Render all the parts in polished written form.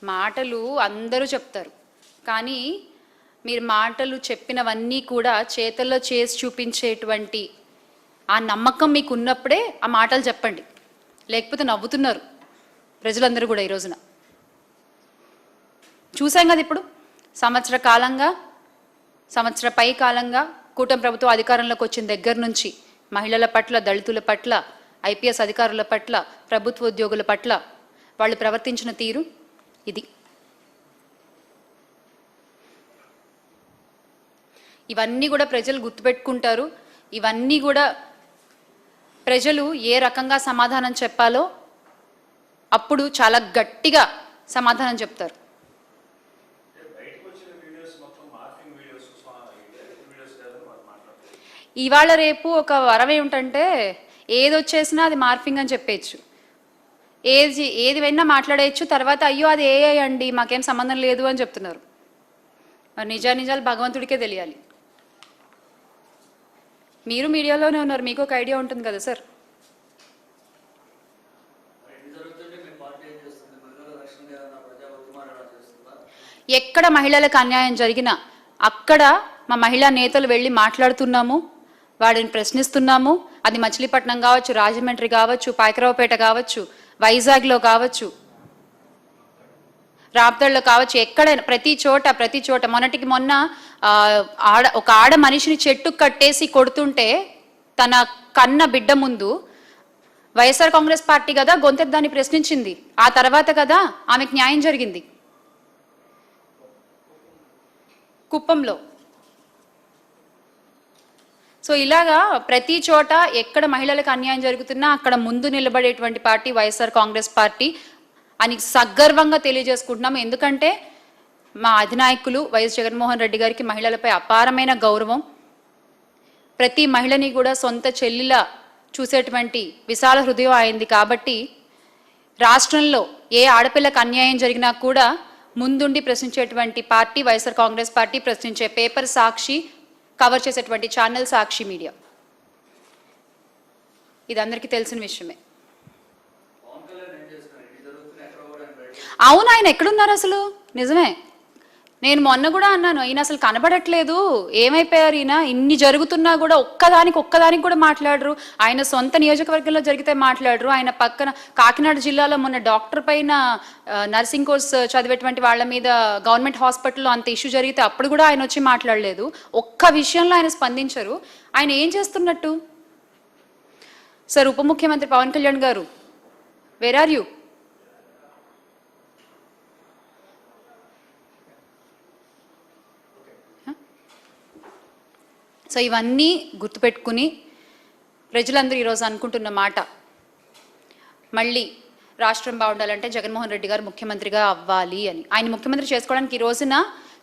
మాటలు అందరూ చెప్తారు, కానీ మీరు మాటలు చెప్పినవన్నీ కూడా చేతల్లో చేసి చూపించేటువంటి ఆ నమ్మకం మీకు ఉన్నప్పుడే ఆ మాటలు చెప్పండి. లేకపోతే నవ్వుతున్నారు ప్రజలందరూ కూడా. ఈ రోజున చూసాం కదా, ఇప్పుడు సంవత్సర పై కాలంగా కూటమి ప్రభుత్వం అధికారంలోకి వచ్చిన దగ్గర నుంచి మహిళల పట్ల, దళితుల పట్ల, ఐపీఎస్ అధికారుల పట్ల, ప్రభుత్వ ఉద్యోగుల పట్ల వాళ్ళు ప్రవర్తించిన తీరు ఇది. ఇవన్నీ కూడా ప్రజలు గుర్తుపెట్టుకుంటారు. ఇవన్నీ కూడా ప్రజలు ఏ రకంగా సమాధానం చెప్పాలో అప్పుడు చాలా గట్టిగా సమాధానం చెప్తారు. ఇవాళ రేపు ఒక వరం ఏమిటంటే ఏది వచ్చేసినా అది మార్ఫింగ్ అని చెప్పేయచ్చు, ఏది వెన్నా మాట్లాడేయచ్చు. తర్వాత అయ్యో అది ఏఐ అండి, మాకేం సంబంధం లేదు అని చెప్తున్నారు. మరి నిజాలు భగవంతుడికే తెలియాలి. మీరు మీడియాలోనే ఉన్నారు, మీకు ఒక ఐడియా ఉంటుంది కదా సార్. ఎక్కడ మహిళలకు అన్యాయం జరిగినా అక్కడ మా మహిళా నేతలు వెళ్ళి మాట్లాడుతున్నాము, వాడిని ప్రశ్నిస్తున్నాము. అది మచిలీపట్నం కావచ్చు, రాజమండ్రి కావచ్చు, పాయకరావుపేట కావచ్చు, వైజాగ్లో కావచ్చు, రాప్తాడులో కావచ్చు, ఎక్కడైనా ప్రతి చోట మొన్నటికి మొన్న ఒక ఆడ మనిషిని చెట్టు కట్టేసి కొడుతుంటే తన కన్న బిడ్డ ముందు వైఎస్ఆర్ కాంగ్రెస్ పార్టీ కదా గొంతెద్దాన్ని ప్రశ్నించింది. ఆ తర్వాత కదా ఆమెకు న్యాయం జరిగింది కుప్పంలో. సో ఇలాగా ప్రతి చోట ఎక్కడ మహిళలకు అన్యాయం జరుగుతున్నా అక్కడ ముందు నిలబడేటువంటి పార్టీ వైఎస్ఆర్ కాంగ్రెస్ పార్టీ అని సగర్వంగా తెలియజేసుకుంటున్నాము. ఎందుకంటే మా అధినాయకులు వైఎస్ జగన్మోహన్ రెడ్డి గారికి మహిళలపై అపారమైన గౌరవం. ప్రతి మహిళని కూడా సొంత చెల్లిలా చూసేటువంటి విశాల హృదయం అయింది. కాబట్టి రాష్ట్రంలో ఏ ఆడపిల్లకు అన్యాయం జరిగినా కూడా ముందుండి ప్రశ్నించేటువంటి పార్టీ వైఎస్ఆర్ కాంగ్రెస్ పార్టీ. ప్రశ్నించే పేపర్ సాక్షి, కవర్ చేసేటువంటి ఛానల్ సాక్షి మీడియా. ఇది అందరికీ తెలిసిన విషయమే. అవును, ఆయన ఎక్కడున్నారు అసలు? నిజమే, నేను మొన్న కూడా అన్నాను, ఈయన అసలు కనబడట్లేదు, ఏమైపోయారు ఈయన? ఇన్ని జరుగుతున్నా కూడా ఒక్కదానికి కూడా మాట్లాడరు. ఆయన సొంత నియోజకవర్గంలో జరిగితే మాట్లాడరు. ఆయన పక్కన కాకినాడ జిల్లాలో మొన్న డాక్టర్ పైన నర్సింగ్ కోర్స్ చదివేటువంటి వాళ్ళ మీద గవర్నమెంట్ హాస్పిటల్లో అంత ఇష్యూ జరిగితే అప్పుడు కూడా ఆయన వచ్చి మాట్లాడలేదు. ఒక్క విషయంలో ఆయన స్పందించరు. ఆయన ఏం చేస్తున్నట్టు? సార్, ఉప ముఖ్యమంత్రి పవన్ కళ్యాణ్ గారు, వేర్ ఆర్ యూ? సో ఇవన్నీ గుర్తుపెట్టుకుని ప్రజలందరూ ఈరోజు అనుకుంటున్న మాట, మళ్ళీ రాష్ట్రం బాగుండాలంటే జగన్మోహన్ రెడ్డి గారు ముఖ్యమంత్రిగా అవ్వాలి అని. ఆయన ముఖ్యమంత్రి చేసుకోవడానికి ఈ రోజున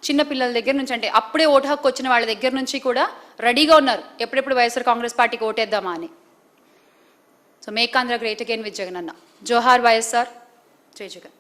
చిన్నపిల్లల దగ్గర నుంచి, అంటే అప్పుడే ఓటు హక్కు వచ్చిన వాళ్ళ దగ్గర నుంచి కూడా రెడీగా ఉన్నారు, ఎప్పుడెప్పుడు వైఎస్ఆర్ కాంగ్రెస్ పార్టీకి ఓటేద్దామా అని. So make Andhra great again with Jagan అన్న. జోహార్ వైఎస్ఆర్, జై జగన్.